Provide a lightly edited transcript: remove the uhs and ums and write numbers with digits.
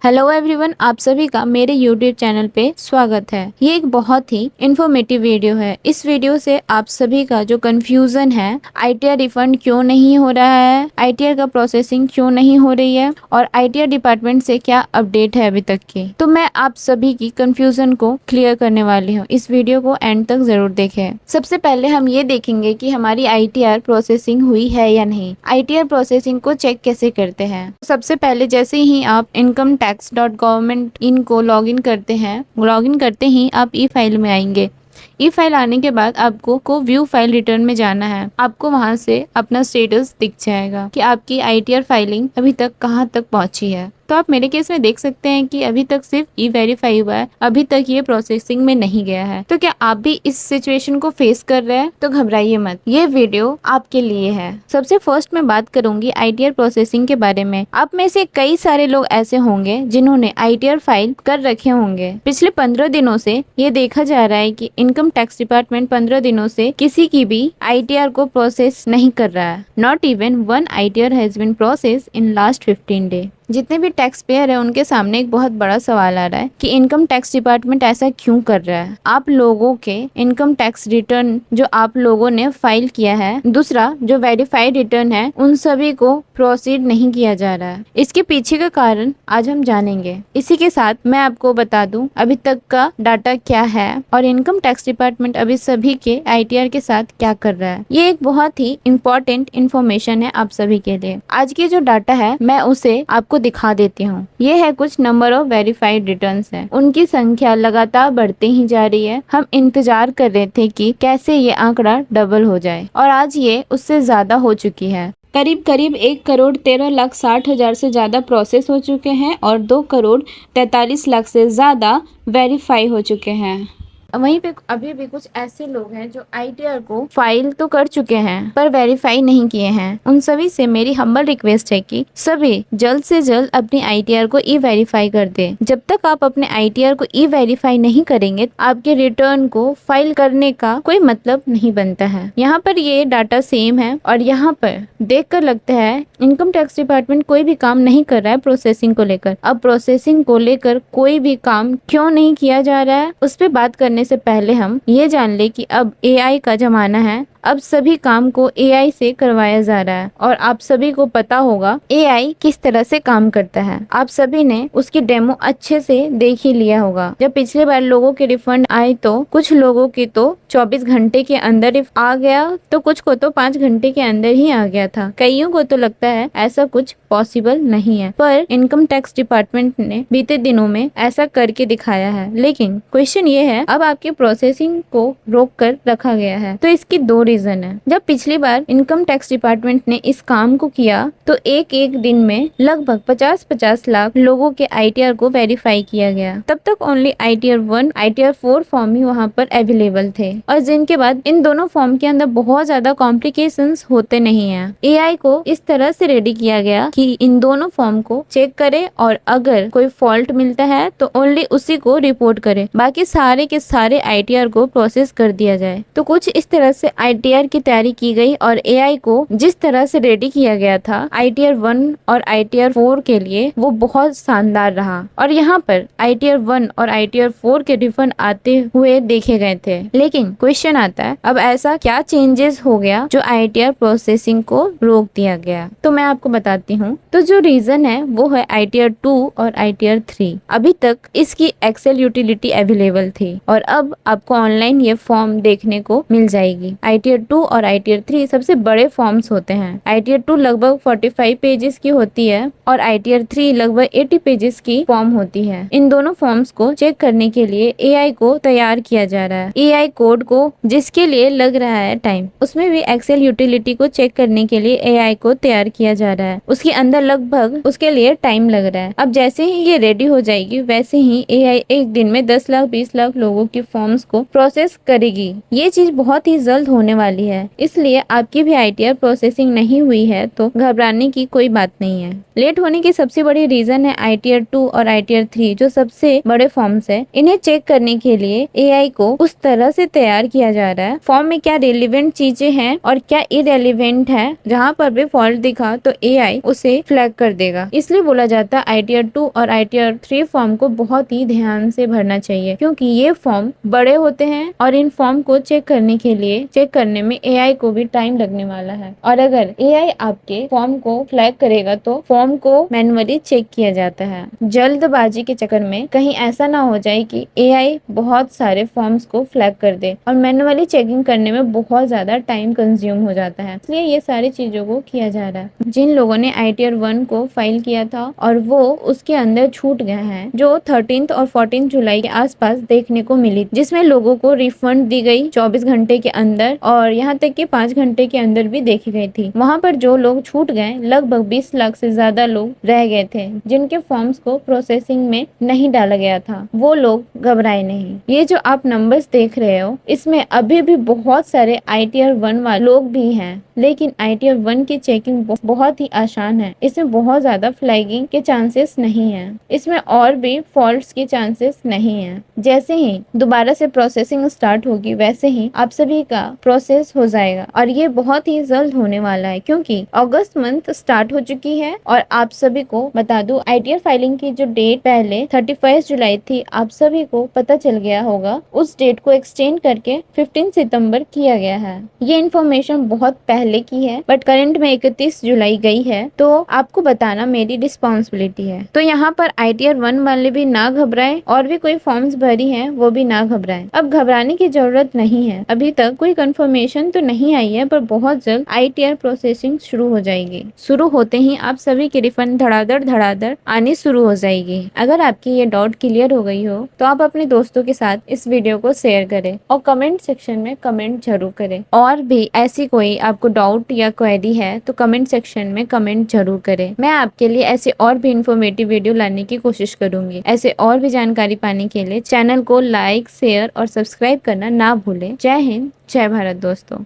Hello everyone, आप सभी का मेरे यूट्यूब चैनल पे स्वागत है। ये एक बहुत ही इन्फॉर्मेटिव वीडियो है। इस वीडियो से आप सभी का जो कंफ्यूजन है, आईटीआर रिफंड क्यों नहीं हो रहा है, आईटीआर का प्रोसेसिंग क्यों नहीं हो रही है और आईटीआर डिपार्टमेंट से क्या अपडेट है अभी तक की, तो मैं आप सभी की कंफ्यूजन को क्लियर करने वाली हूँ। इस वीडियो को एंड तक जरूर देखें। सबसे पहले हम ये देखेंगे कि हमारी आईटीआर प्रोसेसिंग हुई है या नहीं। आईटीआर प्रोसेसिंग को चेक कैसे करते हैं? सबसे पहले जैसे ही आप इनकम tax.government इन को लॉगिन करते हैं, लॉगिन करते ही आप ई फाइल में आएंगे। ई फाइल आने के बाद आपको व्यू फाइल रिटर्न में जाना है। आपको वहां से अपना स्टेटस दिख जाएगा कि आपकी आईटीआर फाइलिंग अभी तक कहां तक पहुंची है। तो आप मेरे केस में देख सकते हैं कि अभी तक सिर्फ ई वेरीफाई हुआ है, अभी तक ये प्रोसेसिंग में नहीं गया है। तो क्या आप भी इस सिचुएशन को फेस कर रहे हैं? तो घबराइए मत, ये वीडियो आपके लिए है। सबसे फर्स्ट मैं बात करूंगी आईटीआर प्रोसेसिंग के बारे में। आप में से कई सारे लोग ऐसे होंगे जिन्होंने आईटीआर फाइल कर रखे होंगे। पिछले 15 दिनों से ये देखा जा रहा है कि इनकम टैक्स डिपार्टमेंट 15 दिनों से किसी की भी आईटीआर को प्रोसेस नहीं कर रहा है। Not even one ITR has been process in last 15 day. जितने भी टैक्स पेयर है उनके सामने एक बहुत बड़ा सवाल आ रहा है कि इनकम टैक्स डिपार्टमेंट ऐसा क्यों कर रहा है। आप लोगों के इनकम टैक्स रिटर्न जो आप लोगों ने फाइल किया है, दूसरा जो वेरीफाइड रिटर्न है, उन सभी को प्रोसीड नहीं किया जा रहा है। इसके पीछे का कारण आज हम जानेंगे। इसी के साथ मैं आपको बता दूं अभी तक का डाटा क्या है और इनकम टैक्स डिपार्टमेंट अभी सभी के आईटीआर के साथ क्या कर रहा है। ये एक बहुत ही इम्पोर्टेंट इन्फॉर्मेशन है आप सभी के लिए। आज के जो डाटा है मैं उसे आपको दिखा देती हूँ। ये है कुछ नंबर ऑफ वेरीफाइड रिटर्न्स हैं। उनकी संख्या लगातार बढ़ते ही जा रही है। हम इंतजार कर रहे थे कि कैसे ये आंकड़ा डबल हो जाए और आज ये उससे ज्यादा हो चुकी है। करीब करीब 1,13,60,000 से ज्यादा प्रोसेस हो चुके हैं और 2,43,00,000 से ज्यादा वेरीफाई हो चुके हैं। वहीं पे अभी भी कुछ ऐसे लोग हैं जो आईटीआर को फाइल तो कर चुके हैं पर वेरीफाई नहीं किए हैं। उन सभी से मेरी हम्बल रिक्वेस्ट है कि सभी जल्द से जल्द अपनी आईटीआर को ई वेरीफाई कर दे। जब तक आप अपने आईटीआर को ई वेरीफाई नहीं करेंगे, आपके रिटर्न को फाइल करने का कोई मतलब नहीं बनता है। यहाँ पर ये डाटा सेम है और यहाँ पर देखकर लगता है इनकम टैक्स डिपार्टमेंट कोई भी काम नहीं कर रहा है प्रोसेसिंग को लेकर। अब प्रोसेसिंग को लेकर कोई भी काम क्यों नहीं किया जा रहा है, उस पर बात करने से पहले हम ये जान ले कि अब एआई का जमाना है। अब सभी काम को एआई से करवाया जा रहा है और आप सभी को पता होगा एआई किस तरह से काम करता है। आप सभी ने उसकी डेमो अच्छे से देख ही लिया होगा। जब पिछले बार लोगों के रिफंड आए तो कुछ लोगों की तो 24 घंटे के अंदर आ गया, तो कुछ को तो 5 घंटे के अंदर ही आ गया था। कईयों को तो लगता है ऐसा कुछ पॉसिबल नहीं है, पर इनकम टैक्स डिपार्टमेंट ने बीते दिनों में ऐसा करके दिखाया है। लेकिन क्वेश्चन ये है, अब आपकी प्रोसेसिंग को रोक कर रखा गया है, तो इसकी दो रीजन है। जब पिछली बार इनकम टैक्स डिपार्टमेंट ने इस काम को किया तो एक एक दिन में लगभग 50-50 लाख लोगों के आईटीआर को वेरीफाई किया गया। तब तक ओनली आईटीआर 1, आईटीआर 4 फॉर्म ही वहाँ पर अवेलेबल थे और जिनके बाद इन दोनों फॉर्म के अंदर बहुत ज्यादा कॉम्प्लिकेशंस होते नहीं है। एआई को इस तरह से रेडी किया गया कि इन दोनों फॉर्म को चेक करे और अगर कोई फॉल्ट मिलता है तो ओनली उसी को रिपोर्ट करे, बाकी सारे के सारे आईटीआर को प्रोसेस कर दिया जाए। तो कुछ इस तरह से आईटीआर की तैयारी की गई और एआई को जिस तरह से रेडी किया गया था आईटीआर 1 और आईटीआर 4 के लिए, वो बहुत शानदार रहा और यहाँ पर आईटीआर 1 और आईटीआर 4 के रिफंड आते हुए देखे गए थे। लेकिन क्वेश्चन आता है, अब ऐसा क्या चेंजेस हो गया जो आईटीआर प्रोसेसिंग को रोक दिया गया? तो मैं आपको बताती हूँ। तो जो रीजन है वो है आईटीआर 2 और आईटीआर 3। अभी तक इसकी एक्सेल यूटिलिटी अवेलेबल थी और अब आपको ऑनलाइन ये फॉर्म देखने को मिल जाएगी। आईटीआर 2 और आईटीआर 3 सबसे बड़े फॉर्म्स होते हैं। आईटीआर 2 लगभग 45 पेजेस की होती है और आईटीआर 3 लगभग 80 पेजेस की फॉर्म होती है। इन दोनों फॉर्म्स को चेक करने के लिए एआई को तैयार किया जा रहा है। एआई कोड को जिसके लिए लग रहा है टाइम, उसमें भी एक्सेल यूटिलिटी को चेक करने के लिए एआई को तैयार किया जा रहा है। उसके अंदर लगभग उसके लिए टाइम लग रहा है। अब जैसे ही ये रेडी हो जाएगी वैसे ही एआई एक दिन में 10 लाख 20 लाख लोगों की फॉर्म्स को प्रोसेस करेगी। ये चीज बहुत ही जल्द होने वाली है, इसलिए आपकी भी ITR प्रोसेसिंग नहीं हुई है तो घबराने की कोई बात नहीं है। लेट होने की सबसे बड़ी रीजन है ITR 2 और ITR 3 जो सबसे बड़े फॉर्म्स है। इन्हें चेक करने के लिए AI को उस तरह से तैयार किया जा रहा है, फॉर्म में क्या रेलिवेंट चीजें हैं और क्या इरेलीवेंट है, जहाँ पर भी फॉल्ट दिखा तो AI उसे फ्लैग कर देगा। इसलिए बोला जाता है ITR 2 और ITR 3 फॉर्म को बहुत ही ध्यान से भरना चाहिए, क्योंकि ये फॉर्म बड़े होते हैं और इन फॉर्म को चेक करने में AI को भी टाइम लगने वाला है। और अगर AI आपके फॉर्म को फ्लैग करेगा तो फॉर्म को मैन्युअली चेक किया जाता है। जल्दबाजी के चक्कर में कहीं ऐसा ना हो जाए कि AI बहुत सारे फॉर्म्स को फ्लैग कर दे और मैन्युअली चेकिंग करने में बहुत ज्यादा टाइम कंज्यूम हो जाता है, इसलिए ये सारी चीजों को किया जा रहा है। जिन लोगों ने ITR 1 को फाइल किया था और वो उसके अंदर छूट गए हैं, जो 13 और 14 जुलाई के आसपास देखने को मिली, जिसमें लोगों को रिफंड दी गई 24 घंटे के अंदर और यहाँ तक कि 5 घंटे के अंदर भी देखी गई थी। वहाँ पर जो लोग छूट गए, लगभग 20 लाख से ज्यादा लोग रह गए थे जिनके फॉर्म्स को प्रोसेसिंग में नहीं डाला गया था। वो लोग घबराए नहीं। ये जो आप नंबर्स देख रहे हो, इसमें अभी भी बहुत सारे ITR 1 वाले लोग भी हैं, लेकिन ITR 1 की चेकिंग बहुत ही आसान है। इसमें बहुत ज्यादा फ्लैगिंग के चांसेस नहीं है, इसमें और भी फॉल्ट्स के चांसेस नहीं है। जैसे ही दोबारा से प्रोसेसिंग स्टार्ट होगी वैसे ही आप सभी का प्रोसेस हो जाएगा और ये बहुत ही जल्द होने वाला है, क्योंकि अगस्त मंथ स्टार्ट हो चुकी है। और आप सभी को बता दूं, ITR फाइलिंग की जो डेट पहले 31 जुलाई थी, आप सभी को पता चल गया होगा, उस डेट को एक्सटेंड करके 15 सितंबर किया गया है। ये इन्फॉर्मेशन बहुत पहले की है, बट करंट में 31 जुलाई गई है, तो आपको बताना मेरी रिस्पॉन्सिबिलिटी है। तो यहाँ पर ITR 1 वाले भी ना घबराए और भी कोई फॉर्म्स भरी हैं वो भी ना घबराए। अब घबराने की जरूरत नहीं है, अभी तक कोई कंफर्मेशन तो नहीं आई है, पर बहुत जल्द ITR प्रोसेसिंग शुरू हो जाएगी। शुरू होते ही आप सभी की रिफंड धड़ाधड़ आनी शुरू हो जाएगी। अगर आपकी ये डाउट क्लियर हो गई हो तो आप अपने दोस्तों के साथ इस वीडियो को शेयर करें और कमेंट सेक्शन में कमेंट जरूर करें। और भी ऐसी कोई आपको डाउट या क्वेरी है तो कमेंट सेक्शन में कमेंट जरूर करें। मैं आपके लिए ऐसे और भी इंफॉर्मेटिव वीडियो लाने की कोशिश करूंगी। ऐसे और भी जानकारी पाने के लिए चैनल को लाइक, शेयर और सब्सक्राइब करना ना भूलें। जय हिंद, जय भारत दोस्तों।